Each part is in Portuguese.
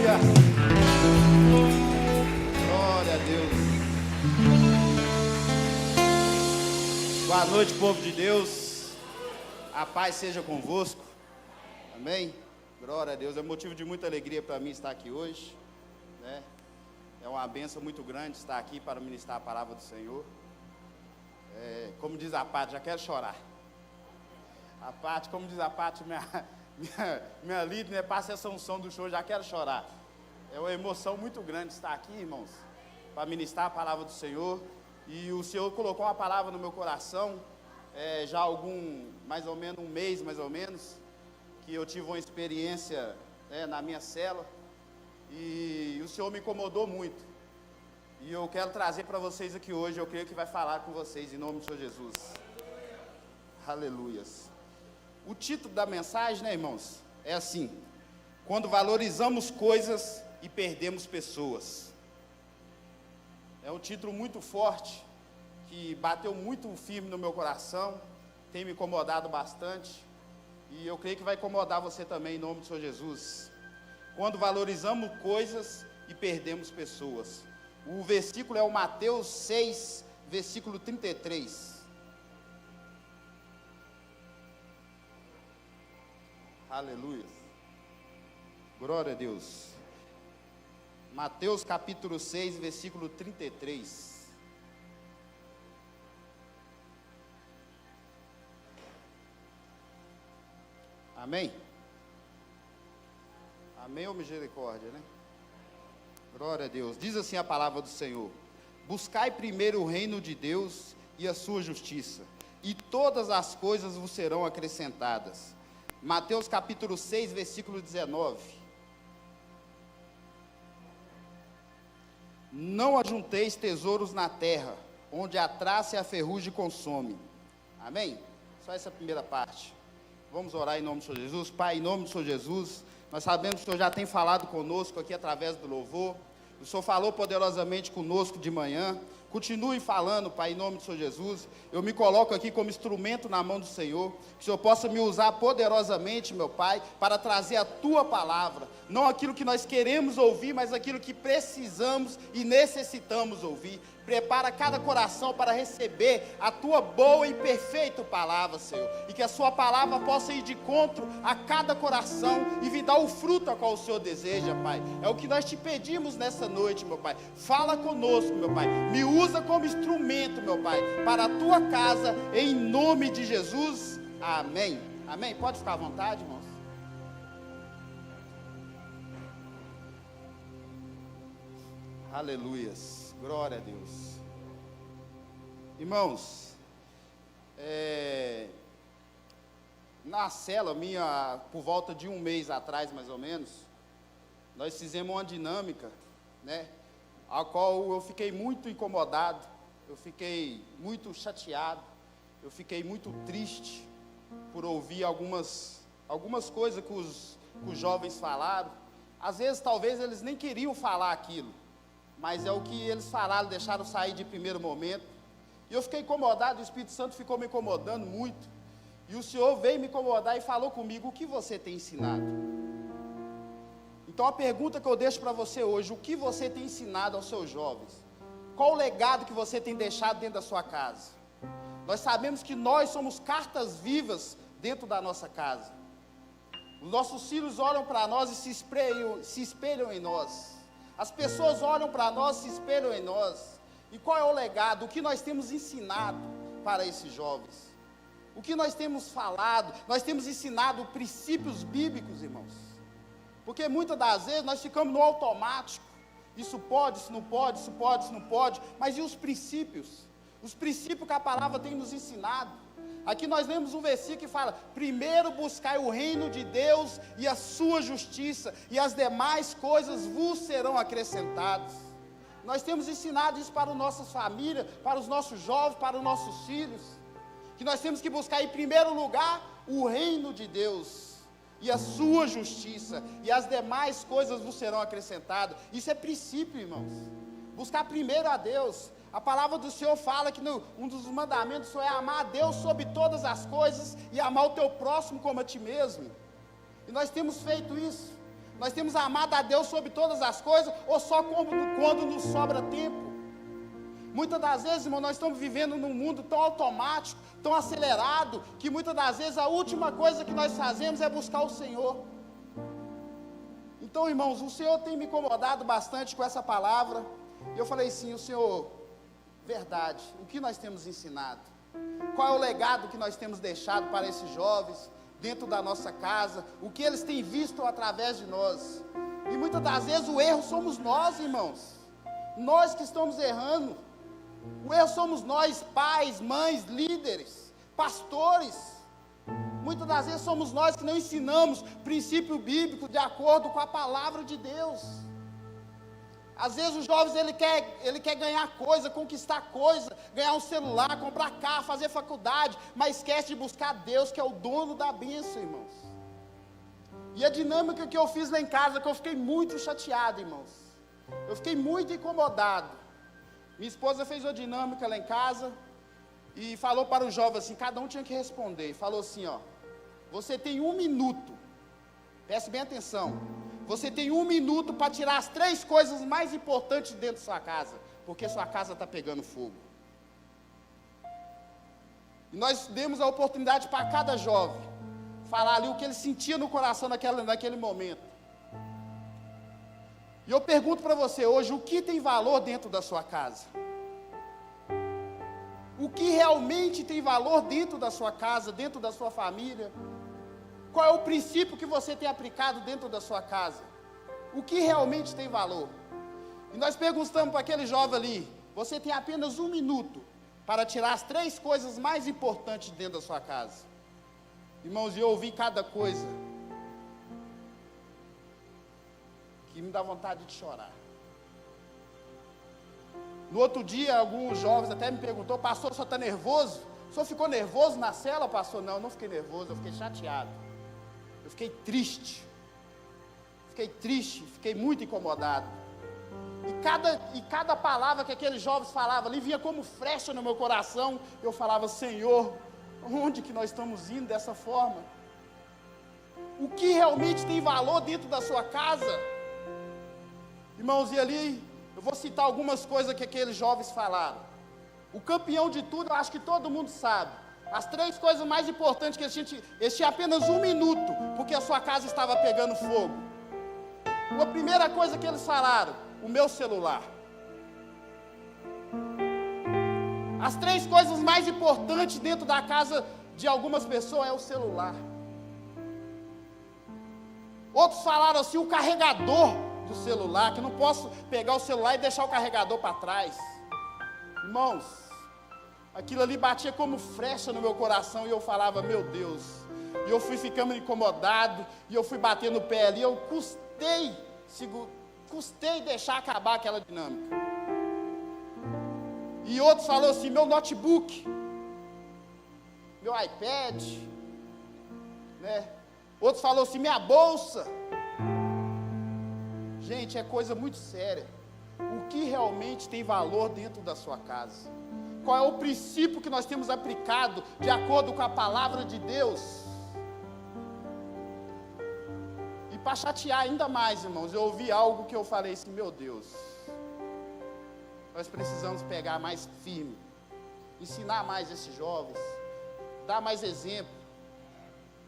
Aleluia. Glória a Deus. Boa noite, povo de Deus. A paz seja convosco. Amém? Glória a Deus. É motivo de muita alegria para mim estar aqui hoje, né? É uma bênção muito grande estar aqui para ministrar a palavra do Senhor. Como diz a Pátria, já quero chorar. A Pátria, como diz a Pátria, minha líder, né, passa essa unção do show, já quero chorar. É uma emoção muito grande estar aqui, irmãos, para ministrar a palavra do Senhor. E o Senhor colocou uma palavra no meu coração, já há mais ou menos um mês, mais ou menos, que eu tive uma experiência, na minha célula, e o Senhor me incomodou muito. E eu quero trazer para vocês aqui hoje, eu creio que vai falar com vocês, em nome do Senhor Jesus. Aleluias. O título da mensagem, né, irmãos, é assim: quando valorizamos coisas e perdemos pessoas. É um título muito forte, que bateu muito firme no meu coração, tem me incomodado bastante, e eu creio que vai incomodar você também, em nome do Senhor Jesus. Quando valorizamos coisas e perdemos pessoas. O versículo é o Mateus 6, versículo 33. Aleluia. Glória a Deus. Mateus capítulo 6, versículo 33. Amém? Amém ou misericórdia, né? Glória a Deus. Diz assim a palavra do Senhor: buscai primeiro o reino de Deus e a sua justiça, e todas as coisas vos serão acrescentadas. Mateus capítulo 6, versículo 19. Não ajunteis tesouros na terra, onde a traça e a ferrugem consomem. Amém? Só essa primeira parte. Vamos orar em nome do Senhor Jesus. Pai, em nome do Senhor Jesus, nós sabemos que o Senhor já tem falado conosco aqui através do louvor. O Senhor falou poderosamente conosco de manhã. Continue falando, Pai, em nome do Senhor Jesus. Eu me coloco aqui como instrumento na mão do Senhor. Que o Senhor possa me usar poderosamente, meu Pai, para trazer a Tua palavra. Não aquilo que nós queremos ouvir, mas aquilo que precisamos e necessitamos ouvir. Prepara cada coração para receber a Tua boa e perfeita palavra, Senhor. E que a Sua palavra possa ir de encontro a cada coração e vir dar o fruto a qual o Senhor deseja, Pai. É o que nós te pedimos nessa noite, meu Pai. Fala conosco, meu Pai. Me usa como instrumento, meu Pai, para a Tua casa, em nome de Jesus. Amém. Amém. Pode ficar à vontade, irmãos. Aleluias. Glória a Deus. Irmãos, na célula minha, por volta de um mês atrás, mais ou menos, nós fizemos uma dinâmica, né, a qual eu fiquei muito incomodado, eu fiquei muito chateado, eu fiquei muito triste por ouvir algumas coisas que os jovens falaram. Às vezes, talvez, eles nem queriam falar aquilo, mas é o que eles falaram, deixaram sair de primeiro momento. E eu fiquei incomodado, o Espírito Santo ficou me incomodando muito. E o Senhor veio me incomodar e falou comigo: o que você tem ensinado? Então a pergunta que eu deixo para você hoje: o que você tem ensinado aos seus jovens? Qual o legado que você tem deixado dentro da sua casa? Nós sabemos que nós somos cartas vivas dentro da nossa casa. Os nossos filhos olham para nós e se espelham em nós. As pessoas olham para nós, se espelham em nós. E qual é o legado? O que nós temos ensinado para esses jovens? O que nós temos falado? Nós temos ensinado princípios bíblicos, irmãos. Porque muitas das vezes nós ficamos no automático. Isso pode, isso não pode, isso pode, isso não pode. Mas e os princípios? Os princípios que a palavra tem nos ensinado. Aqui nós lemos um versículo que fala: primeiro buscai o reino de Deus e a sua justiça, e as demais coisas vos serão acrescentadas. Nós temos ensinado isso para as nossas famílias, para os nossos jovens, para os nossos filhos, que nós temos que buscar em primeiro lugar o reino de Deus e a sua justiça, e as demais coisas vos serão acrescentadas. Isso é princípio, irmãos. Buscar primeiro a Deus. A palavra do Senhor fala que um dos mandamentos do Senhor é amar a Deus sobre todas as coisas e amar o teu próximo como a ti mesmo. E nós temos feito isso. Nós temos amado a Deus sobre todas as coisas, ou só quando nos sobra tempo? Muitas das vezes, irmão, nós estamos vivendo num mundo tão automático, tão acelerado, que muitas das vezes a última coisa que nós fazemos é buscar o Senhor. Então, irmãos, o Senhor tem me incomodado bastante com essa palavra. E eu falei sim, o Senhor, verdade, o que nós temos ensinado? Qual é o legado que nós temos deixado para esses jovens, dentro da nossa casa? O que eles têm visto através de nós? E muitas das vezes o erro somos nós, irmãos. Nós que estamos errando. O erro somos nós, pais, mães, líderes, pastores. Muitas das vezes somos nós que não ensinamos princípio bíblico de acordo com a palavra de Deus. Às vezes os jovens, ele quer ganhar coisa, conquistar coisa, ganhar um celular, comprar carro, fazer faculdade, mas esquece de buscar Deus, que é o dono da bênção, irmãos. E a dinâmica que eu fiz lá em casa, que eu fiquei muito chateado, irmãos. Eu fiquei muito incomodado. Minha esposa fez uma dinâmica lá em casa e falou para os jovens assim, cada um tinha que responder. Falou assim, ó, você tem 1 minuto, preste bem atenção, você tem 1 minuto para tirar as 3 coisas mais importantes dentro da sua casa, porque sua casa está pegando fogo. E nós demos a oportunidade para cada jovem falar ali o que ele sentia no coração naquele momento. E eu pergunto para você hoje, o que tem valor dentro da sua casa? O que realmente tem valor dentro da sua casa, dentro da sua família? Qual é o princípio que você tem aplicado dentro da sua casa? O que realmente tem valor? E nós perguntamos para aquele jovem ali, você tem apenas 1 minuto para tirar as 3 coisas mais importantes dentro da sua casa. Irmãos, eu ouvi cada coisa que me dá vontade de chorar. No outro dia, alguns jovens até me perguntou, pastor, o senhor está nervoso? O senhor ficou nervoso na cela, pastor? Não, eu não fiquei nervoso, eu fiquei chateado. Eu fiquei triste. Fiquei muito incomodado. E cada palavra que aqueles jovens falavam ali vinha como flecha no meu coração. Eu falava, Senhor, onde que nós estamos indo dessa forma? O que realmente tem valor dentro da sua casa? Irmãos, e ali, eu vou citar algumas coisas que aqueles jovens falaram. O campeão de tudo, eu acho que todo mundo sabe. As 3 coisas mais importantes que eles tinham apenas 1 minuto, porque a sua casa estava pegando fogo. A primeira coisa que eles falaram, o meu celular. As 3 coisas mais importantes dentro da casa de algumas pessoas é o celular. Outros falaram assim, o carregador do celular, que eu não posso pegar o celular e deixar o carregador para trás. Irmãos, aquilo ali batia como flecha no meu coração e eu falava, meu Deus. E eu fui ficando incomodado, e eu fui batendo o pé ali, eu custei deixar acabar aquela dinâmica. E outros falaram assim, meu notebook, meu iPad, né? Outros falaram assim, minha bolsa. Gente, é coisa muito séria. O que realmente tem valor dentro da sua casa? Qual é o princípio que nós temos aplicado de acordo com a palavra de Deus? E para chatear ainda mais, irmãos, eu ouvi algo que eu falei assim, meu Deus, nós precisamos pegar mais firme, ensinar mais esses jovens, dar mais exemplo,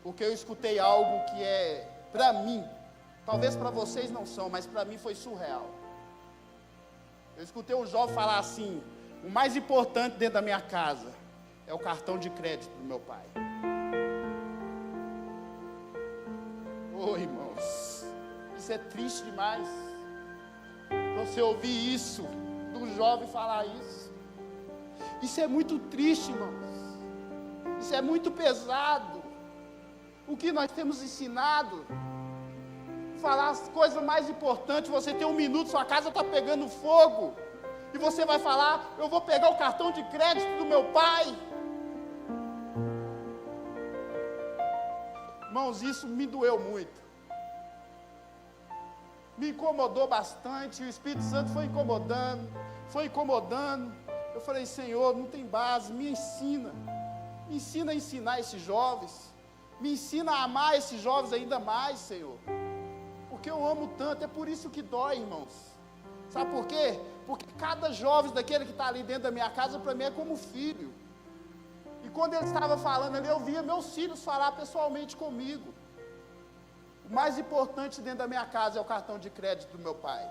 porque eu escutei algo que é, para mim, talvez para vocês não são, mas para mim foi surreal. Eu escutei um jovem falar assim, o mais importante dentro da minha casa é o cartão de crédito do meu pai. Irmãos, isso é triste demais. Você ouvir isso, de um jovem falar isso. Isso é muito triste, irmãos. Isso é muito pesado. O que nós temos ensinado? Falar as coisas mais importantes. Você tem 1 minuto, sua casa está pegando fogo. E você vai falar, eu vou pegar o cartão de crédito do meu pai. Irmãos, isso me doeu muito. Me incomodou bastante, o Espírito Santo foi incomodando. Eu falei, Senhor, não tem base, me ensina a ensinar esses jovens, me ensina a amar esses jovens ainda mais, Senhor, porque porque eu amo tanto, é por isso que dói, irmãos. Sabe por quê? Porque cada jovem daquele que está ali dentro da minha casa, para mim é como filho. E quando ele estava falando ali, eu via meus filhos falar pessoalmente comigo. O mais importante dentro da minha casa é o cartão de crédito do meu pai.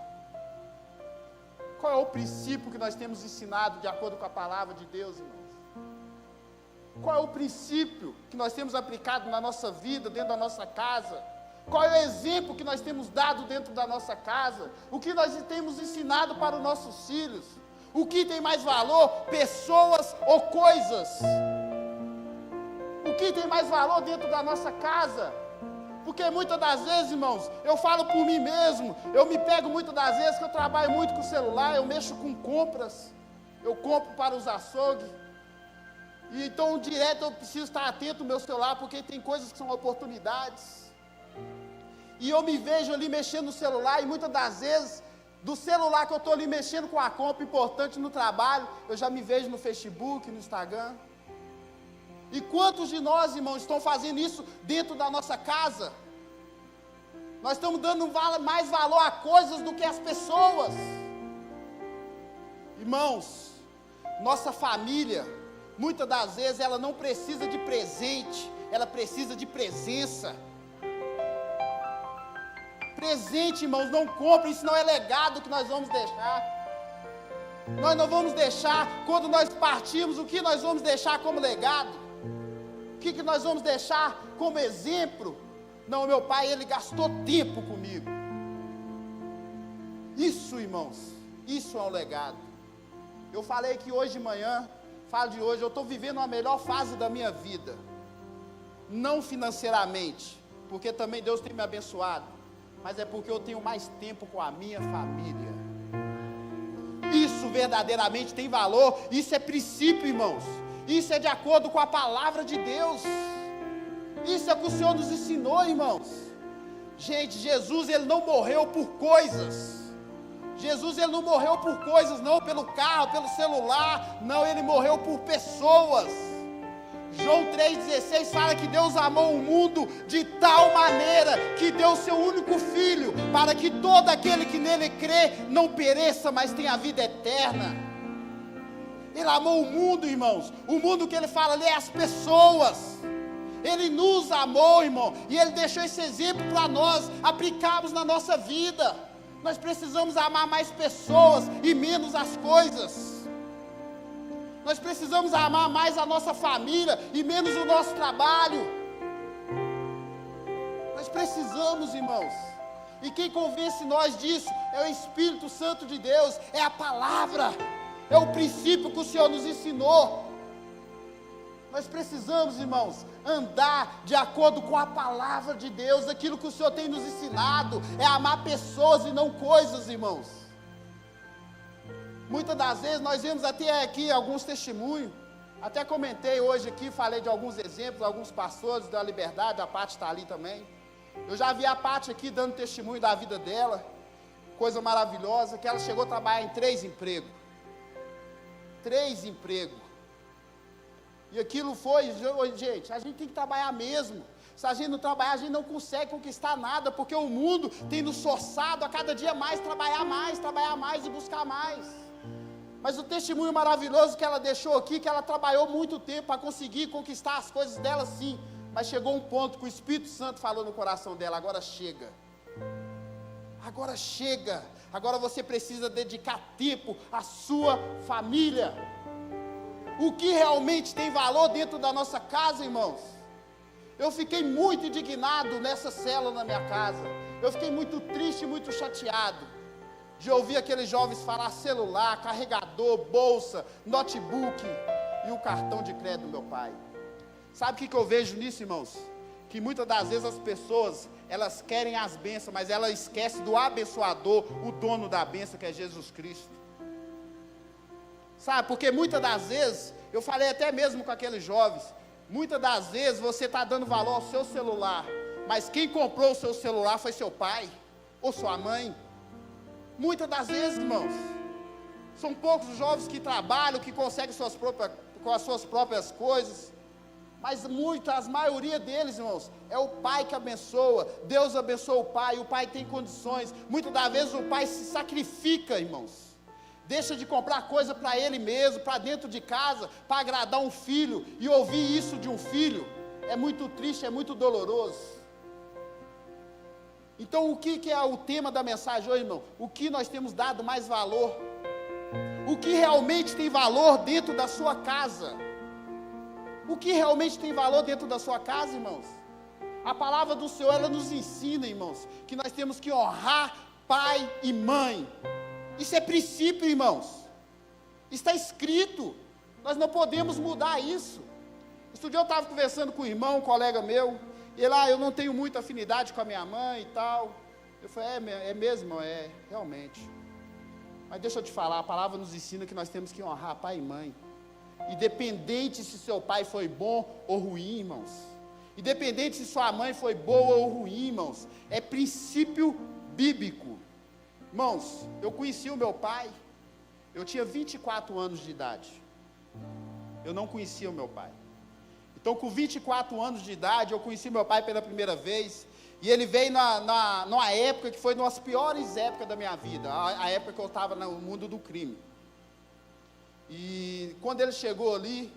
Qual é o princípio que nós temos ensinado de acordo com a palavra de Deus, irmãos? Qual é o princípio que nós temos aplicado na nossa vida, dentro da nossa casa? Qual é o exemplo que nós temos dado dentro da nossa casa? O que nós temos ensinado para os nossos filhos? O que tem mais valor? Pessoas ou coisas? O que tem mais valor dentro da nossa casa? Porque muitas das vezes, irmãos, eu falo por mim mesmo, eu me pego muitas das vezes que eu trabalho muito com o celular, eu mexo com compras, eu compro para os açougues, e então direto eu preciso estar atento ao meu celular, porque tem coisas que são oportunidades, e eu me vejo ali mexendo no celular, e muitas das vezes, do celular que eu estou ali mexendo com a compra importante no trabalho, eu já me vejo no Facebook, no Instagram. E quantos de nós, irmãos, estão fazendo isso dentro da nossa casa? Nós estamos dando mais valor a coisas do que as pessoas. Irmãos, nossa família, muitas das vezes, ela não precisa de presente, ela precisa de presença. Presente, irmãos, não compre, isso não é legado que nós vamos deixar. Nós não vamos deixar, quando nós partirmos, o que nós vamos deixar como legado? O que nós vamos deixar como exemplo? Não, meu pai, ele gastou tempo comigo. Isso, irmãos, isso é um legado. Eu falei que hoje de manhã, falo de hoje, eu estou vivendo a melhor fase da minha vida. Não financeiramente, porque também Deus tem me abençoado, mas é porque eu tenho mais tempo com a minha família. Isso verdadeiramente tem valor, isso é princípio, irmãos. Isso é de acordo com a palavra de Deus. Isso é o que o Senhor nos ensinou, irmãos. Gente, Jesus, ele não morreu por coisas. Jesus, ele não morreu por coisas, não pelo carro, pelo celular. Não, ele morreu por pessoas. João 3,16 fala que Deus amou o mundo de tal maneira que deu o seu único filho, para que todo aquele que nele crê não pereça, mas tenha a vida eterna. Ele amou o mundo, irmãos. O mundo que ele fala ali é as pessoas. Ele nos amou, irmão, e ele deixou esse exemplo para nós aplicarmos na nossa vida. Nós precisamos amar mais pessoas e menos as coisas. Nós precisamos amar mais a nossa família e menos o nosso trabalho. Nós precisamos, irmãos. E quem convence nós disso é o Espírito Santo de Deus, é a palavra, é o princípio que o Senhor nos ensinou. Nós precisamos, irmãos, andar de acordo com a palavra de Deus, aquilo que o Senhor tem nos ensinado, é amar pessoas e não coisas, irmãos. Muitas das vezes nós vemos até aqui alguns testemunhos, até comentei hoje aqui, falei de alguns exemplos, alguns pastores da Liberdade, a Paty está ali também. Eu já vi a Paty aqui dando testemunho da vida dela, coisa maravilhosa, que ela chegou a trabalhar em 3 empregos. 3 empregos. E aquilo foi, gente, a gente tem que trabalhar mesmo. Se a gente não trabalhar, a gente não consegue conquistar nada, porque o mundo tem nos forçado a cada dia mais trabalhar mais e buscar mais. Mas o testemunho maravilhoso que ela deixou aqui, que ela trabalhou muito tempo para conseguir conquistar as coisas dela, sim. Mas chegou um ponto que o Espírito Santo falou no coração dela: agora chega. Agora chega. Agora você precisa dedicar tempo à sua família. O que realmente tem valor dentro da nossa casa, irmãos? Eu fiquei muito indignado nessa célula na minha casa. Eu fiquei muito triste, muito chateado de ouvir aqueles jovens falar celular, carregador, bolsa, notebook e o cartão de crédito do meu pai. Sabe o que eu vejo nisso, irmãos? Que muitas das vezes as pessoas, elas querem as bênçãos, mas elas esquecem do abençoador, o dono da bênção, que é Jesus Cristo. Sabe, porque muitas das vezes, eu falei até mesmo com aqueles jovens, muitas das vezes você está dando valor ao seu celular, mas quem comprou o seu celular foi seu pai ou sua mãe. Muitas das vezes, irmãos, são poucos os jovens que trabalham, que conseguem com as suas próprias coisas. Mas a maioria deles, irmãos, é o pai que abençoa. Deus abençoa o pai tem condições. Muitas das vezes o pai se sacrifica, irmãos. Deixa de comprar coisa para ele mesmo, para dentro de casa, para agradar um filho. E ouvir isso de um filho é muito triste, é muito doloroso. Então o que é o tema da mensagem hoje, irmão? O que nós temos dado mais valor? O que realmente tem valor dentro da sua casa? O que realmente tem valor dentro da sua casa, irmãos? A palavra do Senhor, ela nos ensina, irmãos, que nós temos que honrar pai e mãe. Isso é princípio, irmãos. Está escrito. Nós não podemos mudar isso. Esse dia eu estava conversando com um irmão, um colega meu, e ele, eu não tenho muita afinidade com a minha mãe e tal. Eu falei, é mesmo, realmente. Mas deixa eu te falar, a palavra nos ensina que nós temos que honrar pai e mãe. Independente se seu pai foi bom ou ruim, irmãos. Independente se sua mãe foi boa ou ruim, irmãos. É princípio bíblico. Irmãos, eu conheci o meu pai, eu tinha 24 anos de idade. Eu não conhecia o meu pai. Então, com 24 anos de idade, eu conheci meu pai pela primeira vez. E ele veio numa época que foi uma das piores épocas da minha vida. A época que eu estava no mundo do crime. E quando ele chegou ali,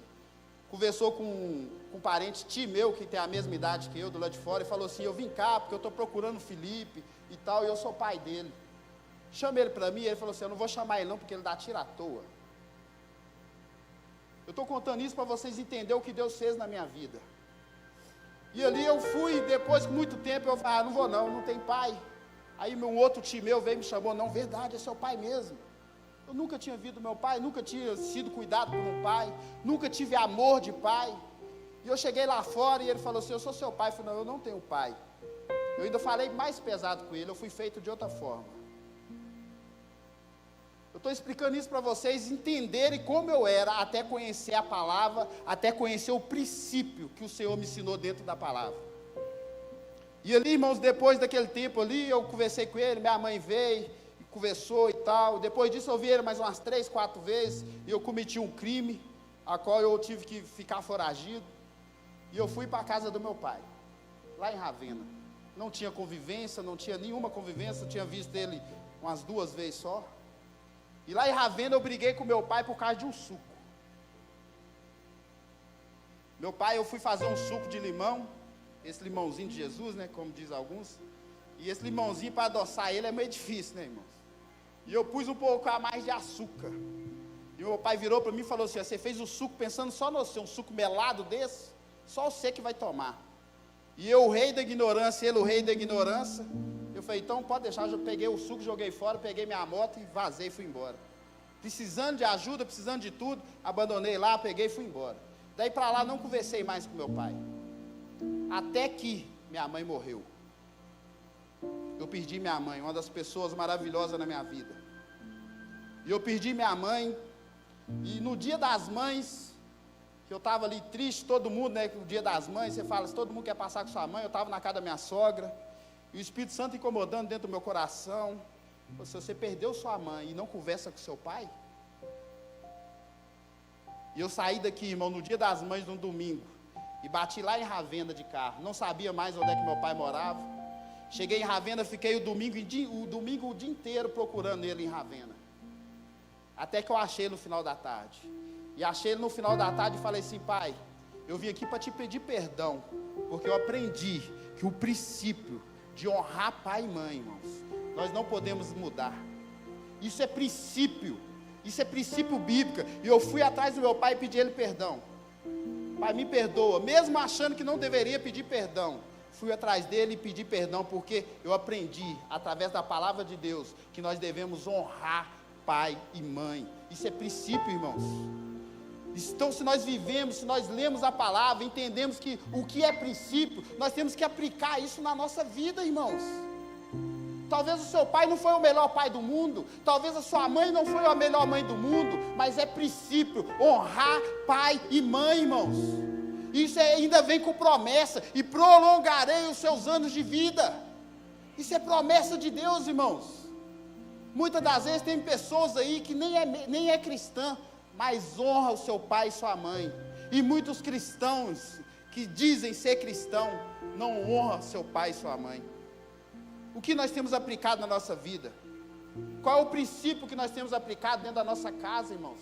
conversou com um parente tio meu, que tem a mesma idade que eu, do lado de fora, e falou assim, eu vim cá porque eu estou procurando o Felipe e tal, e eu sou pai dele. Chama ele para mim, e ele falou assim, eu não vou chamar ele não, porque ele dá tiro à toa. Eu estou contando isso para vocês entenderem o que Deus fez na minha vida. E ali eu fui, depois de muito tempo, eu falei, não vou não tem pai. Aí um outro tio meu veio e me chamou, não, verdade, é seu pai mesmo. Eu nunca tinha visto meu pai, nunca tinha sido cuidado por um pai, nunca tive amor de pai. E eu cheguei lá fora e ele falou assim, eu sou seu pai. Eu falei, não, eu não tenho pai. Eu ainda falei mais pesado com ele, eu fui feito de outra forma. Eu estou explicando isso para vocês entenderem como eu era, até conhecer a palavra, até conhecer o princípio que o Senhor me ensinou dentro da palavra. E ali, irmãos, depois daquele tempo ali, eu conversei com ele, minha mãe veio, conversou e tal. Depois disso eu vi ele mais umas 3, 4 vezes, e eu cometi um crime, a qual eu tive que ficar foragido, e eu fui para a casa do meu pai, lá em Ravena. Não tinha convivência, não tinha nenhuma convivência, eu tinha visto ele umas 2 vezes só. E lá em Ravena eu briguei com meu pai por causa de um suco. Meu pai, eu fui fazer um suco de limão, esse limãozinho de Jesus, né, como diz alguns, e esse limãozinho para adoçar ele é meio difícil, né, irmãos? E eu pus um pouco a mais de açúcar. E meu pai virou para mim e falou assim, você fez o suco pensando só no seu, um suco melado desse, só você que vai tomar. E eu, o rei da ignorância, ele o rei da ignorância, eu falei, então pode deixar, eu peguei o suco, joguei fora, peguei minha moto e vazei e fui embora. Precisando de ajuda, precisando de tudo, abandonei lá, peguei e fui embora. Daí para lá não conversei mais com meu pai. Até que minha mãe morreu. Eu perdi minha mãe, uma das pessoas maravilhosas na minha vida. E eu perdi minha mãe, e no dia das mães, que eu estava ali triste, todo mundo, né, no dia das mães, você fala, se todo mundo quer passar com sua mãe, eu estava na casa da minha sogra, e o Espírito Santo incomodando dentro do meu coração, se você perdeu sua mãe e não conversa com seu pai, e eu saí daqui, irmão, no dia das mães, no domingo, e bati lá em Ravena de carro, não sabia mais onde é que meu pai morava, cheguei em Ravena, fiquei o domingo o dia inteiro procurando ele em Ravena, até que eu achei ele no final da tarde, e achei ele no final da tarde e falei assim, pai, eu vim aqui para te pedir perdão, porque eu aprendi que o princípio de honrar pai e mãe, irmãos, nós não podemos mudar, isso é princípio bíblico, e eu fui atrás do meu pai e pedi ele perdão, pai, me perdoa, mesmo achando que não deveria pedir perdão, fui atrás dele e pedi perdão, porque eu aprendi, através da palavra de Deus, que nós devemos honrar pai e mãe, isso é princípio, irmãos. Então, se nós vivemos, se nós lemos a palavra, entendemos que o que é princípio, nós temos que aplicar isso na nossa vida, irmãos. Talvez o seu pai não foi o melhor pai do mundo, talvez a sua mãe não foi a melhor mãe do mundo, mas é princípio honrar pai e mãe, irmãos. Isso ainda vem com promessa, e prolongarei os seus anos de vida. Isso é promessa de Deus, irmãos. Muitas das vezes tem pessoas aí que nem é cristã, mas honra o seu pai e sua mãe. E muitos cristãos que dizem ser cristão, não honra seu pai e sua mãe? O que nós temos aplicado na nossa vida? Qual é o princípio que nós temos aplicado dentro da nossa casa, irmãos?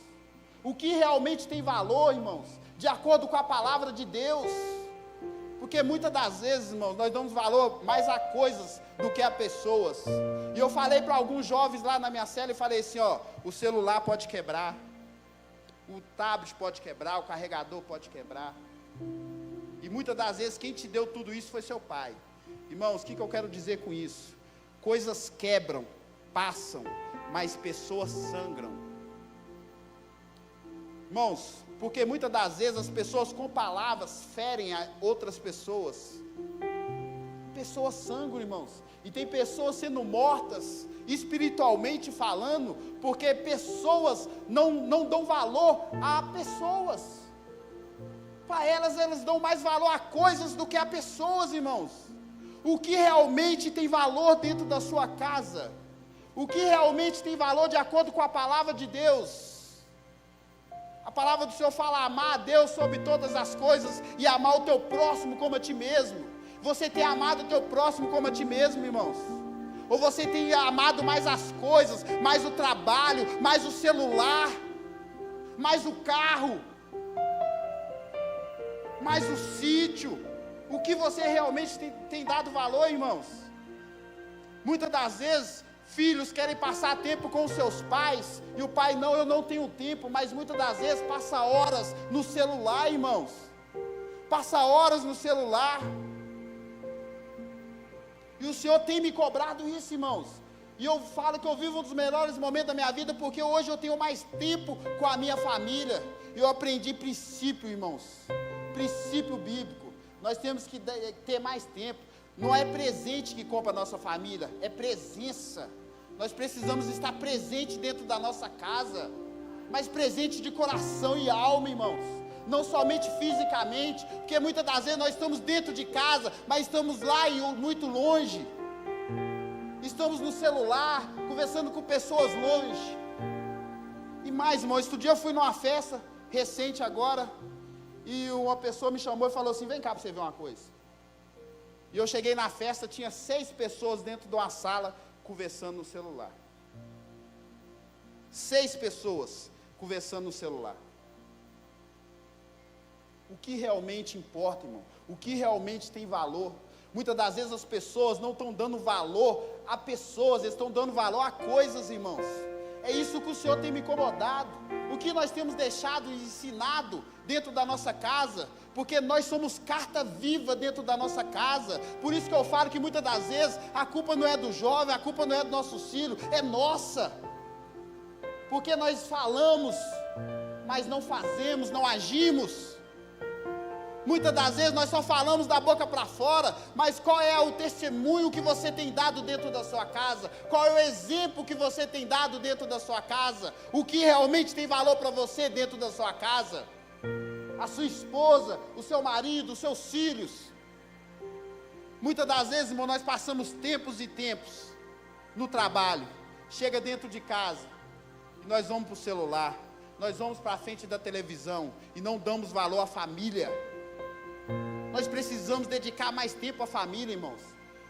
O que realmente tem valor, irmãos, de acordo com a palavra de Deus? Porque muitas das vezes, irmãos, nós damos valor mais a coisas do que a pessoas. E eu falei para alguns jovens lá na minha cela, e falei assim, ó, o celular pode quebrar, o tablet pode quebrar, o carregador pode quebrar. E muitas das vezes quem te deu tudo isso foi seu pai. Irmãos, o que eu quero dizer com isso? Coisas quebram, passam, mas pessoas sangram. Irmãos, porque muitas das vezes as pessoas com palavras ferem a outras pessoas. Pessoas sangram, irmãos. E tem pessoas sendo mortas, espiritualmente falando, porque pessoas não dão valor a pessoas. Para elas dão mais valor a coisas do que a pessoas, irmãos. O que realmente tem valor dentro da sua casa? O que realmente tem valor de acordo com a palavra de Deus? A palavra do Senhor fala: amar a Deus sobre todas as coisas e amar o teu próximo como a ti mesmo. Você tem amado o teu próximo como a ti mesmo, irmãos? Ou você tem amado mais as coisas, mais o trabalho, mais o celular, mais o carro, mais o sítio? O que você realmente tem dado valor, irmãos? Muitas das vezes, filhos querem passar tempo com os seus pais, e o pai, não, eu não tenho tempo, mas muitas das vezes passa horas no celular, irmãos. Passa horas no celular. E o Senhor tem me cobrado isso, irmãos. E eu falo que eu vivo um dos melhores momentos da minha vida, porque hoje eu tenho mais tempo com a minha família. Eu aprendi princípio, irmãos. Princípio bíblico. Nós temos que ter mais tempo. Não é presente que compra a nossa família, é presença. Nós precisamos estar presente dentro da nossa casa, mas presente de coração e alma, irmãos. Não somente fisicamente, porque muitas das vezes nós estamos dentro de casa, mas estamos lá e muito longe. Estamos no celular, conversando com pessoas longe. E mais, irmão, outro dia eu fui numa festa recente agora, e uma pessoa me chamou e falou assim: vem cá para você ver uma coisa. E eu cheguei na festa, tinha 6 pessoas dentro de uma sala, conversando no celular. 6 pessoas conversando no celular. O que realmente importa, irmão? O que realmente tem valor? Muitas das vezes as pessoas não estão dando valor a pessoas, eles estão dando valor a coisas, irmãos. É isso que o Senhor tem me incomodado. O que nós temos deixado e ensinado dentro da nossa casa, porque nós somos carta viva dentro da nossa casa. Por isso que eu falo que muitas das vezes a culpa não é do jovem, a culpa não é do nosso filho, é nossa. Porque nós falamos, mas não fazemos, não agimos. Muitas das vezes nós só falamos da boca para fora, mas qual é o testemunho que você tem dado dentro da sua casa? Qual é o exemplo que você tem dado dentro da sua casa? O que realmente tem valor para você dentro da sua casa? A sua esposa, o seu marido, os seus filhos. Muitas das vezes, irmão, nós passamos tempos e tempos no trabalho, chega dentro de casa, e nós vamos para o celular, nós vamos para a frente da televisão, e não damos valor à família. Nós precisamos dedicar mais tempo à família, irmãos.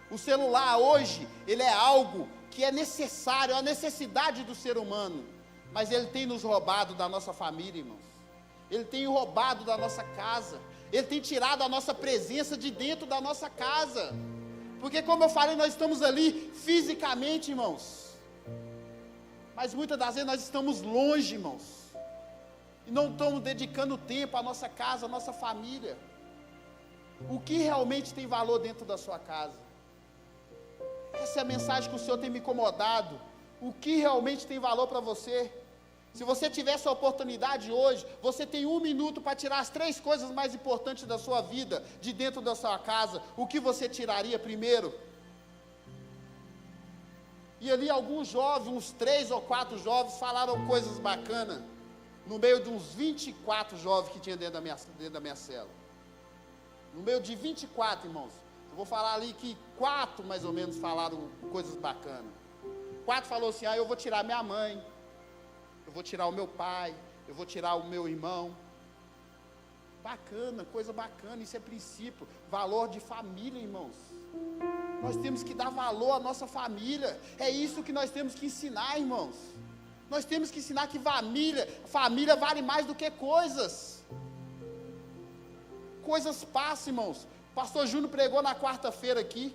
O celular hoje, ele é algo que é necessário, é a necessidade do ser humano, mas ele tem nos roubado da nossa família, irmãos. Ele tem roubado da nossa casa, ele tem tirado a nossa presença de dentro da nossa casa, porque como eu falei, nós estamos ali fisicamente, irmãos, mas muitas das vezes nós estamos longe, irmãos, e não estamos dedicando tempo à nossa casa, à nossa família. O que realmente tem valor dentro da sua casa? Essa é a mensagem que o Senhor tem me incomodado. O que realmente tem valor para você? Se você tivesse a oportunidade hoje, você tem 1 minuto para tirar as 3 coisas mais importantes da sua vida, de dentro da sua casa. O que você tiraria primeiro? E ali alguns jovens, uns 3 ou 4 jovens, falaram coisas bacanas, no meio de uns 24 jovens que tinha dentro da minha cela. No meio de 24, irmãos, eu vou falar ali que 4 mais ou menos falaram coisas bacanas. 4 falou assim: eu vou tirar minha mãe, eu vou tirar o meu pai, eu vou tirar o meu irmão. Bacana, coisa bacana, isso é princípio, valor de família, irmãos. Nós temos que dar valor à nossa família, é isso que nós temos que ensinar, irmãos. Nós temos que ensinar que família vale mais do que coisas. Coisas passam, irmãos. O pastor Júnior pregou na quarta-feira aqui,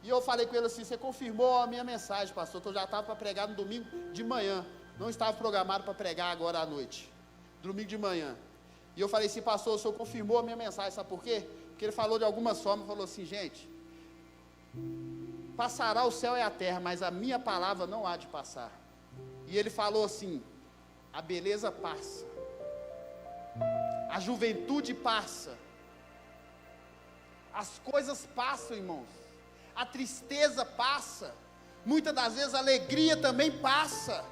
e eu falei com ele assim: você confirmou a minha mensagem, pastor, eu já estava para pregar no domingo de manhã, não estava programado para pregar agora à noite, domingo de manhã. E eu falei assim: pastor, o senhor confirmou a minha mensagem, sabe por quê? Porque ele falou de algumas formas, falou assim: gente, passará o céu e a terra, mas a minha palavra não há de passar. E ele falou assim: a beleza passa, a juventude passa, as coisas passam, irmãos, a tristeza passa, muitas das vezes a alegria também passa,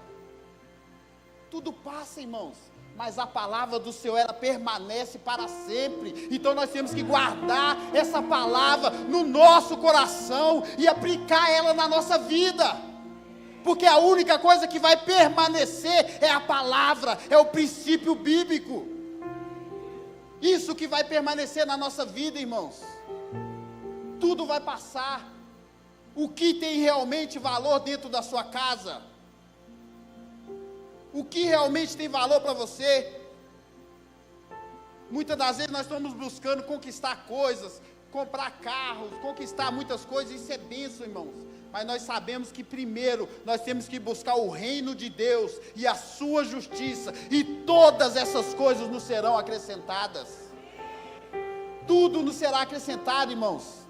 tudo passa, irmãos, mas a palavra do Senhor, ela permanece para sempre. Então nós temos que guardar essa palavra no nosso coração e aplicar ela na nossa vida, porque a única coisa que vai permanecer é a palavra, é o princípio bíblico, isso que vai permanecer na nossa vida, irmãos. Tudo vai passar. O que tem realmente valor dentro da sua casa? O que realmente tem valor para você? Muitas das vezes nós estamos buscando conquistar coisas, comprar carros, conquistar muitas coisas, isso é bênção, irmãos. Mas nós sabemos que primeiro nós temos que buscar o reino de Deus e a sua justiça, e todas essas coisas nos serão acrescentadas. Tudo nos será acrescentado, irmãos.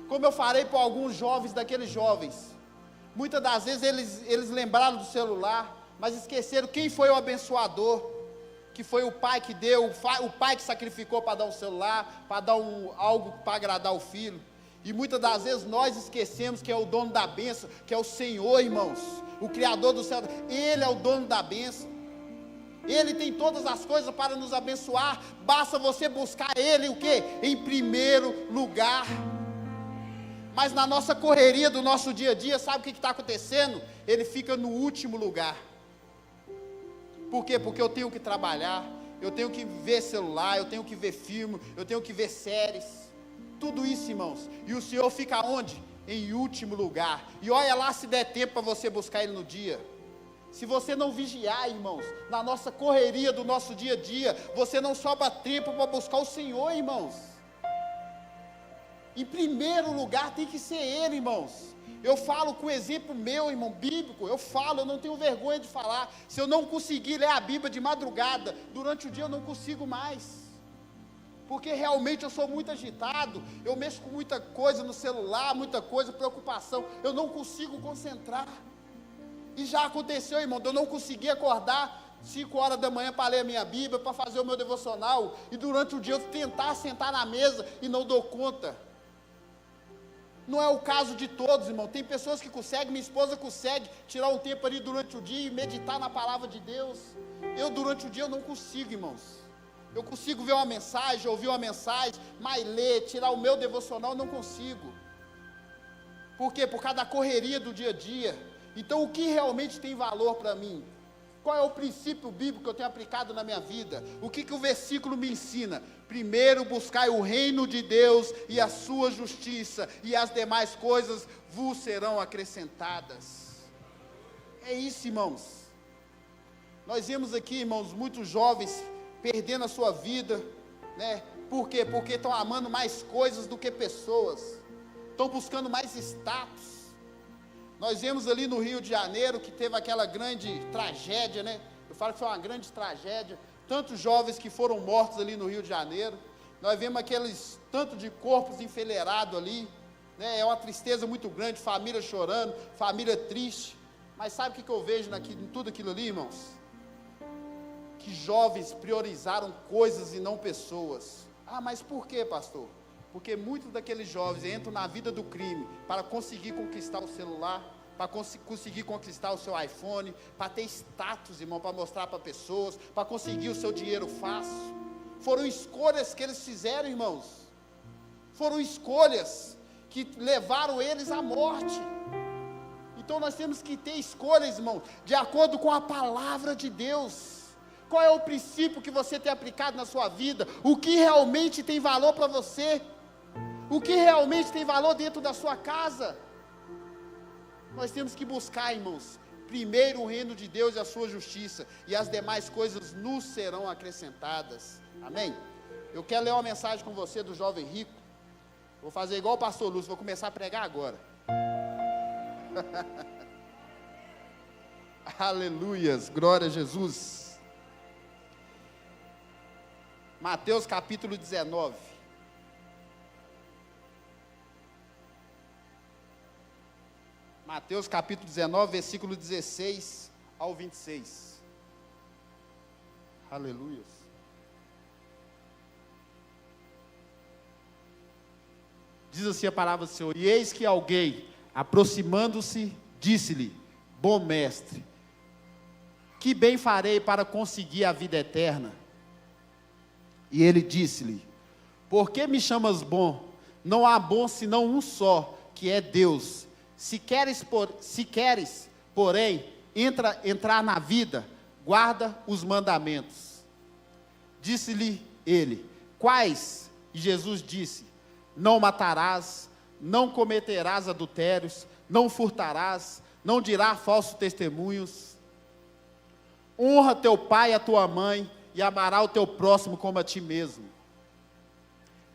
Como eu falei para alguns jovens daqueles jovens, muitas das vezes eles lembraram do celular, mas esqueceram quem foi o abençoador, que foi o pai que deu, o pai que sacrificou para dar um celular, para dar algo para agradar o filho. E muitas das vezes nós esquecemos que é o dono da bênção, que é o Senhor, irmãos, o Criador do céu. Ele é o dono da bênção, Ele tem todas as coisas para nos abençoar, basta você buscar Ele, o quê? Em primeiro lugar. Mas na nossa correria do nosso dia a dia, sabe o que está acontecendo? Ele fica no último lugar. Por quê? Porque eu tenho que trabalhar, eu tenho que ver celular, eu tenho que ver filme, eu tenho que ver séries, tudo isso, irmãos. E o Senhor fica onde? Em último lugar. E olha lá se der tempo para você buscar Ele no dia. Se você não vigiar, irmãos, na nossa correria do nosso dia a dia, você não sobra tempo para buscar o Senhor, irmãos. Em primeiro lugar tem que ser Ele, irmãos. Eu falo com exemplo meu, irmão, bíblico, eu não tenho vergonha de falar. Se eu não conseguir ler a Bíblia de madrugada, durante o dia eu não consigo mais, porque realmente eu sou muito agitado, eu mexo com muita coisa no celular, muita coisa, preocupação, eu não consigo concentrar. E já aconteceu, irmão, de eu não conseguir acordar 5 horas da manhã para ler a minha Bíblia, para fazer o meu devocional, e durante o dia eu tentar sentar na mesa e não dou conta. Não é o caso de todos, irmão. Tem pessoas que conseguem, minha esposa consegue tirar um tempo ali durante o dia e meditar na palavra de Deus. Eu durante o dia eu não consigo, irmãos. Eu consigo ver uma mensagem, ouvir uma mensagem, mas ler, tirar o meu devocional, eu não consigo. Por quê? Por causa da correria do dia a dia. Então o que realmente tem valor para mim? Qual é o princípio bíblico que eu tenho aplicado na minha vida? O que o versículo me ensina? Primeiro buscai o reino de Deus e a sua justiça, e as demais coisas vos serão acrescentadas. É isso, irmãos. Nós vemos aqui, irmãos, muitos jovens perdendo a sua vida, né? Por quê? Porque estão amando mais coisas do que pessoas, estão buscando mais status. Nós vemos ali no Rio de Janeiro que teve aquela grande tragédia, né? Eu falo que foi uma grande tragédia, tantos jovens que foram mortos ali no Rio de Janeiro. Nós vemos aqueles tanto de corpos enfileirados ali, né? É uma tristeza muito grande, família chorando, família triste. Mas sabe o que eu vejo em tudo aquilo ali, irmãos? Que jovens priorizaram coisas e não pessoas. Ah, mas por quê, pastor? Porque muitos daqueles jovens entram na vida do crime para conseguir conquistar o celular, para conseguir conquistar o seu iPhone, para ter status, irmão, para mostrar para pessoas, para conseguir o seu dinheiro fácil. Foram escolhas que eles fizeram, irmãos. Foram escolhas que levaram eles à morte. Então nós temos que ter escolhas, irmão, de acordo com a palavra de Deus. Qual é o princípio que você tem aplicado na sua vida? O que realmente tem valor para você? O que realmente tem valor dentro da sua casa? Nós temos que buscar, irmãos, primeiro o reino de Deus e a sua justiça, e as demais coisas nos serão acrescentadas. Amém? Eu quero ler uma mensagem com você do jovem rico. Vou fazer igual o pastor Lúcio, vou começar a pregar agora. Aleluias, glória a Jesus. Mateus capítulo 19. Mateus capítulo 19, versículo 16 ao 26. Aleluias. Diz assim a palavra do Senhor: e eis que alguém, aproximando-se, disse-lhe: bom mestre, que bem farei para conseguir a vida eterna? E ele disse-lhe: por que me chamas bom? Não há bom senão um só, que é Deus. Se queres, porém, entrar na vida, guarda os mandamentos. Disse-lhe ele: quais? E Jesus disse: não matarás, não cometerás adultérios, não furtarás, não dirás falsos testemunhos, honra teu pai e a tua mãe, e amará o teu próximo como a ti mesmo.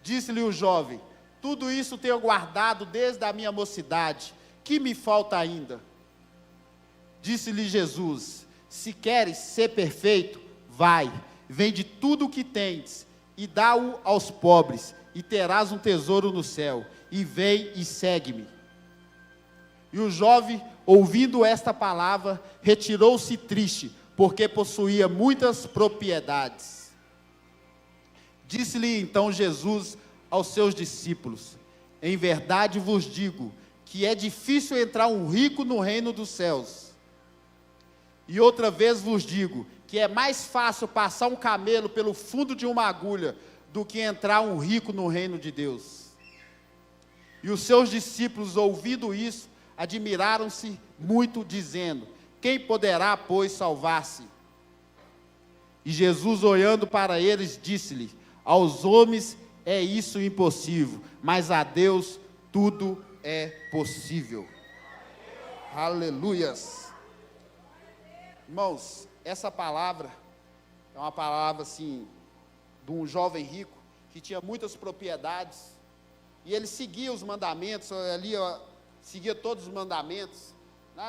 Disse-lhe o jovem: tudo isso tenho guardado desde a minha mocidade, que me falta ainda? Disse-lhe Jesus: se queres ser perfeito, vai, vende tudo o que tens, e dá-o aos pobres, e terás um tesouro no céu, e vem e segue-me. E o jovem, ouvindo esta palavra, retirou-se triste, porque possuía muitas propriedades. Disse-lhe então Jesus aos seus discípulos: em verdade vos digo, que é difícil entrar um rico no reino dos céus. E outra vez vos digo, que é mais fácil passar um camelo pelo fundo de uma agulha, do que entrar um rico no reino de Deus. E os seus discípulos, ouvindo isso, admiraram-se muito, dizendo: quem poderá, pois, salvar-se? E Jesus, olhando para eles, disse-lhe: aos homens é isso impossível, mas a Deus tudo é possível. Aleluias. Irmãos, essa palavra é uma palavra assim, de um jovem rico, que tinha muitas propriedades, e ele seguia os mandamentos, ali, seguia todos os mandamentos,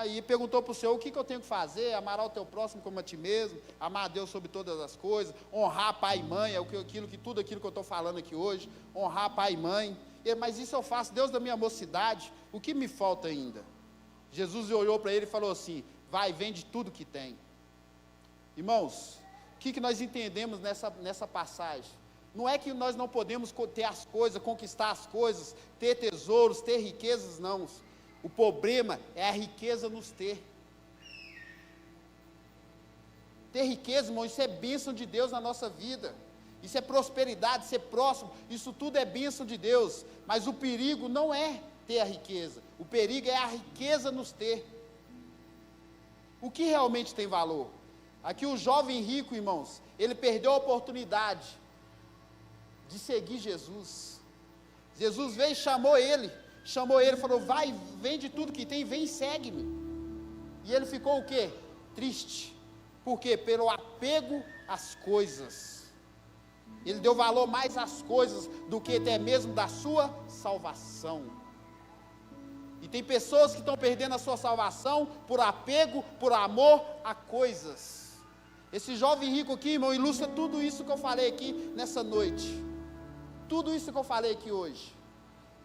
e perguntou para o Senhor: o que eu tenho que fazer? Amar o teu próximo como a ti mesmo, amar a Deus sobre todas as coisas, honrar pai e mãe, tudo aquilo que eu estou falando aqui hoje, honrar pai e mãe. Mas isso eu faço, Deus da minha mocidade, o que me falta ainda? Jesus olhou para ele e falou assim: vai, vende tudo que tem. Irmãos, o que nós entendemos nessa passagem? Não é que nós não podemos ter as coisas, conquistar as coisas, ter tesouros, ter riquezas, não. O problema é a riqueza nos ter. Ter riqueza, irmão, isso é bênção de Deus na nossa vida. Isso é prosperidade, ser próximo, isso tudo é bênção de Deus. Mas o perigo não é ter a riqueza, o perigo é a riqueza nos ter. O que realmente tem valor? Aqui o jovem rico, irmãos, ele perdeu a oportunidade de seguir Jesus. Jesus veio e chamou ele, falou: vai, vende tudo que tem, vem e segue-me. E ele ficou o quê? Triste. Por quê? Pelo apego às coisas. Ele deu valor mais às coisas do que até mesmo da sua salvação. E tem pessoas que estão perdendo a sua salvação por apego, por amor a coisas. Esse jovem rico aqui, irmão, ilustra tudo isso que eu falei aqui nessa noite. Tudo isso que eu falei aqui hoje.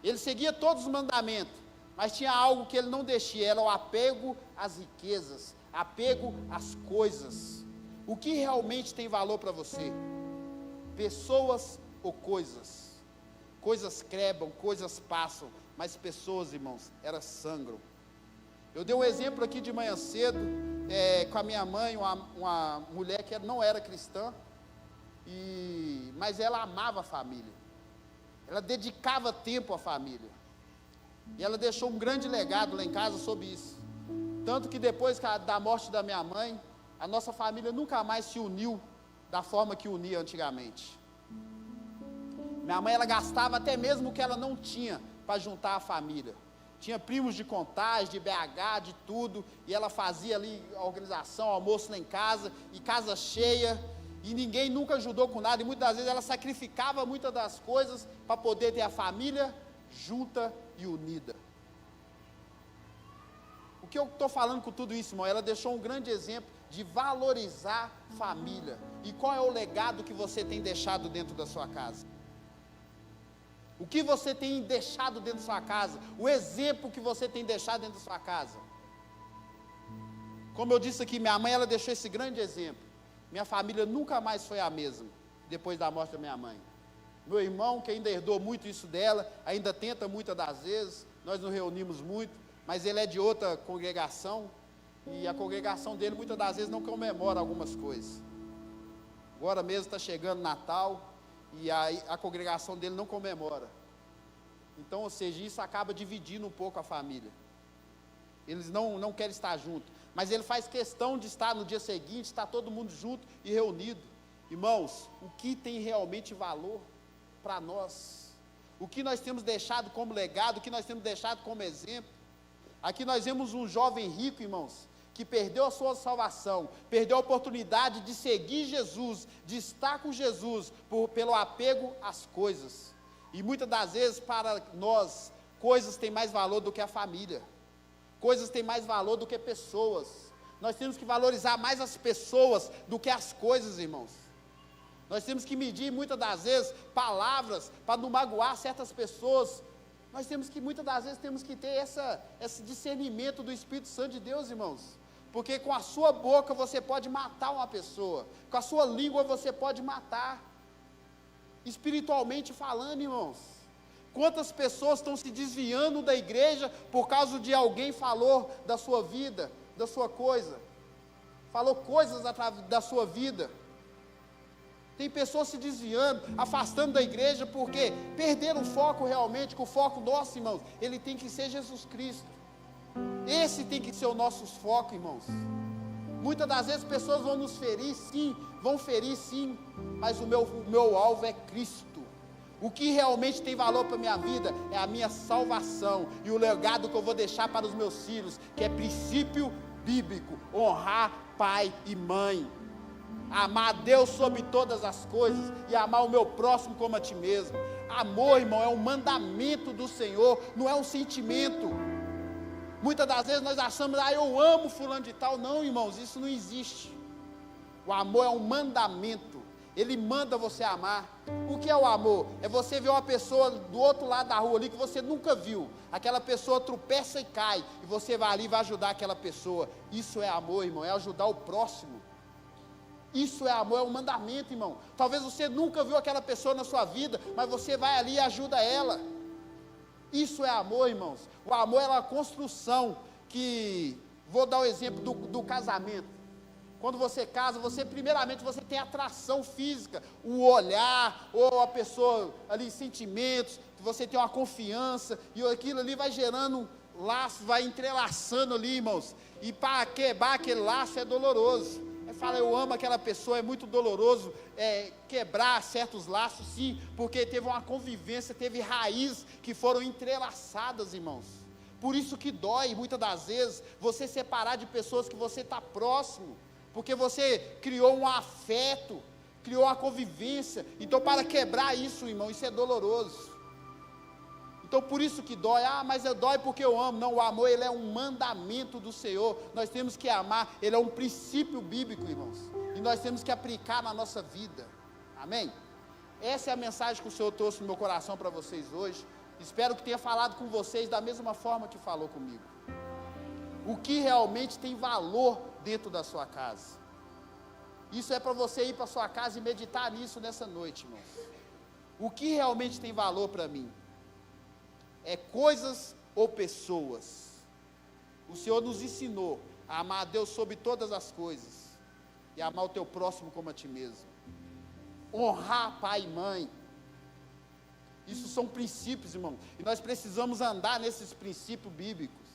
Ele seguia todos os mandamentos, mas tinha algo que ele não deixia, era o apego às riquezas, apego às coisas. O que realmente tem valor para você? Pessoas ou coisas? Coisas quebram, coisas passam, mas pessoas, irmãos, elas sangram. Eu dei um exemplo aqui de manhã cedo, com a minha mãe, uma mulher que não era cristã, mas ela amava a família, ela dedicava tempo à família, e ela deixou um grande legado lá em casa sobre isso, tanto que depois da morte da minha mãe, a nossa família nunca mais se uniu da forma que unia antigamente. Minha mãe, ela gastava até mesmo o que ela não tinha para juntar a família. Tinha primos de Contagem, de BH, de tudo, e ela fazia ali a organização, almoço lá em casa, e casa cheia, e ninguém nunca ajudou com nada, e muitas das vezes ela sacrificava muitas das coisas para poder ter a família junta e unida. O que eu estou falando com tudo isso, irmão? Ela deixou um grande exemplo de valorizar família. E qual é o legado que você tem deixado dentro da sua casa? O que você tem deixado dentro da sua casa? O exemplo que você tem deixado dentro da sua casa? Como eu disse aqui, minha mãe, ela deixou esse grande exemplo. Minha família nunca mais foi a mesma, depois da morte da minha mãe. Meu irmão, que ainda herdou muito isso dela, ainda tenta muitas das vezes, nós nos reunimos muito, mas ele é de outra congregação, e a congregação dele muitas das vezes não comemora algumas coisas. Agora mesmo está chegando Natal, e a congregação dele não comemora. Então, ou seja, isso acaba dividindo um pouco a família. Eles não querem estar juntos, mas ele faz questão de estar no dia seguinte, estar todo mundo junto e reunido. Irmãos, o que tem realmente valor para nós? O que nós temos deixado como legado, o que nós temos deixado como exemplo? Aqui nós vemos um jovem rico, irmãos, que perdeu a sua salvação, perdeu a oportunidade de seguir Jesus, de estar com Jesus, pelo apego às coisas. E muitas das vezes para nós, coisas têm mais valor do que a família, coisas têm mais valor do que pessoas. Nós temos que valorizar mais as pessoas do que as coisas, irmãos. Nós temos que medir muitas das vezes palavras para não magoar certas pessoas. Nós temos que, muitas das vezes, temos que ter esse discernimento do Espírito Santo de Deus, irmãos. Porque com a sua boca você pode matar uma pessoa, com a sua língua você pode matar, espiritualmente falando, irmãos. Quantas pessoas estão se desviando da igreja por causa de alguém falou da sua vida, da sua coisa, falou coisas da sua vida. Tem pessoas se desviando, afastando da igreja, porque perderam o foco realmente, que o foco nosso, irmãos, ele tem que ser Jesus Cristo. Esse tem que ser o nosso foco, irmãos. Muitas das vezes pessoas vão nos ferir, sim, mas o meu alvo é Cristo. O que realmente tem valor para a minha vida é a minha salvação e o legado que eu vou deixar para os meus filhos, que é princípio bíblico: honrar pai e mãe, amar a Deus sobre todas as coisas e amar o meu próximo como a ti mesmo. Amor, irmão, é um mandamento do Senhor, não é um sentimento. Muitas das vezes nós achamos, eu amo fulano de tal. Não, irmãos, isso não existe. O amor é um mandamento, ele manda você amar. O que é o amor? É você ver uma pessoa do outro lado da rua ali que você nunca viu, aquela pessoa tropeça e cai, e você vai ali e vai ajudar aquela pessoa. Isso é amor, irmão, é ajudar o próximo. Isso é amor, é um mandamento, irmão. Talvez você nunca viu aquela pessoa na sua vida, mas você vai ali e ajuda ela. Isso é amor, irmãos. O amor é uma construção que, vou dar o exemplo do casamento. Quando você casa, primeiramente você tem atração física, o olhar, ou a pessoa ali, sentimentos, você tem uma confiança, e aquilo ali vai gerando laços, vai entrelaçando ali, irmãos, e para quebrar aquele laço é doloroso. Fala, eu amo aquela pessoa, é muito doloroso quebrar certos laços, sim, porque teve uma convivência, teve raízes que foram entrelaçadas, irmãos. Por isso que dói, muitas das vezes, você separar de pessoas que você está próximo, porque você criou um afeto, criou uma convivência. Então, para quebrar isso, irmão, isso é doloroso. Então, por isso que dói. Mas dói porque eu amo. Não, o amor, ele é um mandamento do Senhor. Nós temos que amar, ele é um princípio bíblico, irmãos. E nós temos que aplicar na nossa vida. Amém? Essa é a mensagem que o Senhor trouxe no meu coração para vocês hoje. Espero que tenha falado com vocês da mesma forma que falou comigo. O que realmente tem valor dentro da sua casa. Isso é para você ir para a sua casa e meditar nisso nessa noite, irmãos. O que realmente tem valor para mim? É coisas ou pessoas? O Senhor nos ensinou a amar a Deus sobre todas as coisas e amar o teu próximo como a ti mesmo. Honrar pai e mãe. Isso são princípios, irmão, e nós precisamos andar nesses princípios bíblicos,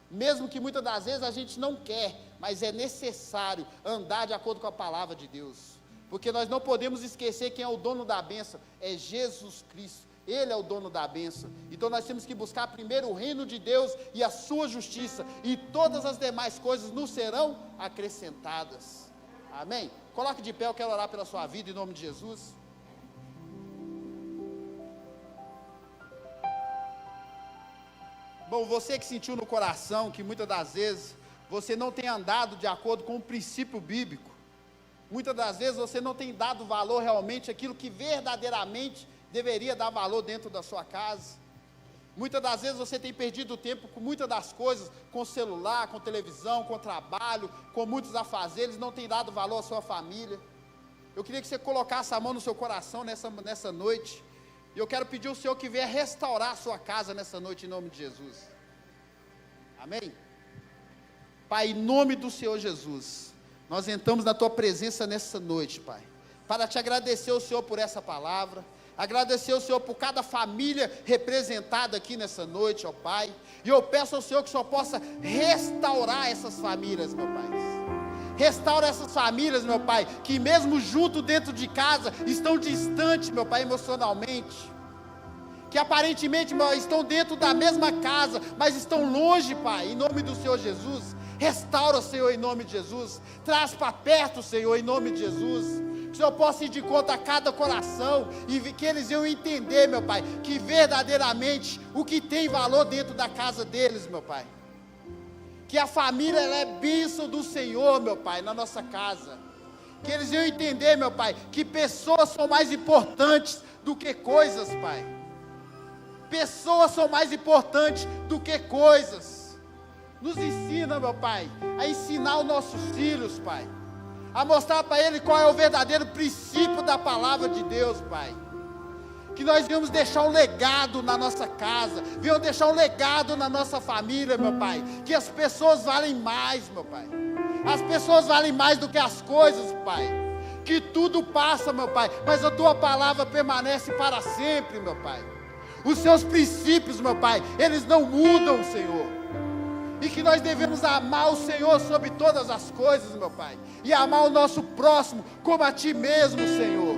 mesmo que muitas das vezes a gente não quer, mas é necessário andar de acordo com a palavra de Deus, Porque nós não podemos esquecer quem é o dono da bênção, é Jesus Cristo. Ele é o dono da bênção. Então nós temos que buscar primeiro o reino de Deus e a sua justiça, e todas as demais coisas nos serão acrescentadas. Amém? Coloque de pé, eu quero orar pela sua vida em nome de Jesus. Bom, você que sentiu no coração que muitas das vezes você não tem andado de acordo com o princípio bíblico, muitas das vezes você não tem dado valor realmente àquilo que verdadeiramente deveria dar valor dentro da sua casa. Muitas das vezes você tem perdido tempo com muitas das coisas, com celular, com televisão, com trabalho, com muitos afazeres, não tem dado valor à sua família. Eu queria que você colocasse a mão no seu coração nessa noite, e eu quero pedir ao Senhor que venha restaurar a sua casa nessa noite, em nome de Jesus. Amém? Pai, em nome do Senhor Jesus, nós entramos na tua presença nessa noite, Pai, para te agradecer ao Senhor por essa palavra, agradecer ao Senhor por cada família representada aqui nessa noite, ó Pai, e eu peço ao Senhor que o Senhor possa restaurar essas famílias, meu Pai. Restaura essas famílias, meu Pai, que mesmo junto dentro de casa, estão distantes, meu Pai, emocionalmente, que aparentemente estão dentro da mesma casa, mas estão longe, Pai, em nome do Senhor Jesus. Restaura, Senhor, em nome de Jesus. Traz para perto, Senhor, em nome de Jesus. Que o Senhor possa ir de conta a cada coração, e que eles iam entender, meu Pai, que verdadeiramente o que tem valor dentro da casa deles, meu Pai, que a família ela é bênção do Senhor, meu Pai, na nossa casa. Que eles iam entender, meu Pai, que pessoas são mais importantes do que coisas, Pai. Pessoas são mais importantes do que coisas. Nos ensina, meu Pai, a ensinar os nossos filhos, Pai, a mostrar para ele qual é o verdadeiro princípio da palavra de Deus, Pai. Que nós viemos deixar um legado na nossa casa, viemos deixar um legado na nossa família, meu Pai. Que as pessoas valem mais, meu Pai. As pessoas valem mais do que as coisas, Pai. Que tudo passa, meu Pai, mas a tua palavra permanece para sempre, meu Pai. Os seus princípios, meu Pai, eles não mudam, Senhor. E que nós devemos amar o Senhor sobre todas as coisas, meu Pai, e amar o nosso próximo como a Ti mesmo, Senhor.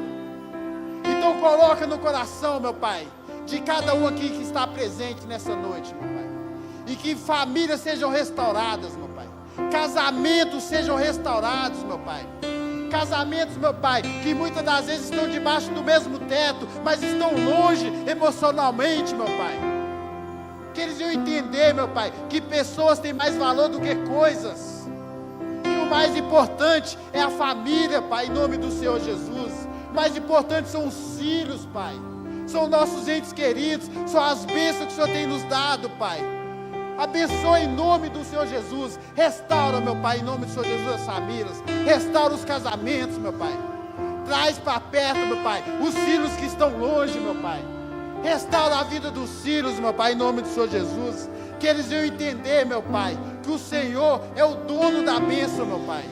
Então coloca no coração, meu Pai, de cada um aqui que está presente nessa noite, meu Pai, e que famílias sejam restauradas, meu Pai, casamentos sejam restaurados, meu Pai, casamentos, meu Pai, que muitas das vezes estão debaixo do mesmo teto, mas estão longe emocionalmente, meu Pai. Que eles iam entender, meu Pai, que pessoas têm mais valor do que coisas. E o mais importante é a família, Pai, em nome do Senhor Jesus. O mais importante são os filhos, Pai. São nossos entes queridos, são as bênçãos que o Senhor tem nos dado, Pai. Abençoa em nome do Senhor Jesus. Restaura, meu Pai, em nome do Senhor Jesus, as famílias. Restaura os casamentos, meu Pai. Traz para perto, meu Pai, os filhos que estão longe, meu Pai. Restaura a vida dos filhos, meu Pai, em nome do Senhor Jesus. Que eles iam entender, meu Pai, que o Senhor é o dono da bênção, meu Pai.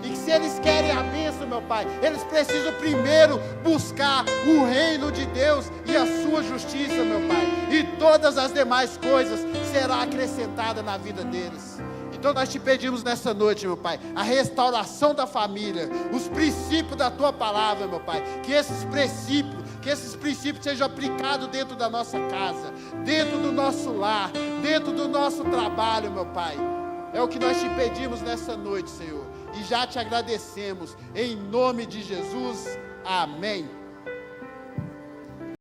E que se eles querem a bênção, meu Pai, eles precisam primeiro buscar o reino de Deus e a sua justiça, meu Pai. E todas as demais coisas serão acrescentadas na vida deles. Então nós te pedimos nessa noite, meu Pai, a restauração da família, os princípios da Tua palavra, meu Pai. Que esses princípios sejam aplicados dentro da nossa casa, dentro do nosso lar, dentro do nosso trabalho, meu Pai. É o que nós te pedimos nessa noite, Senhor. E já te agradecemos, em nome de Jesus, amém.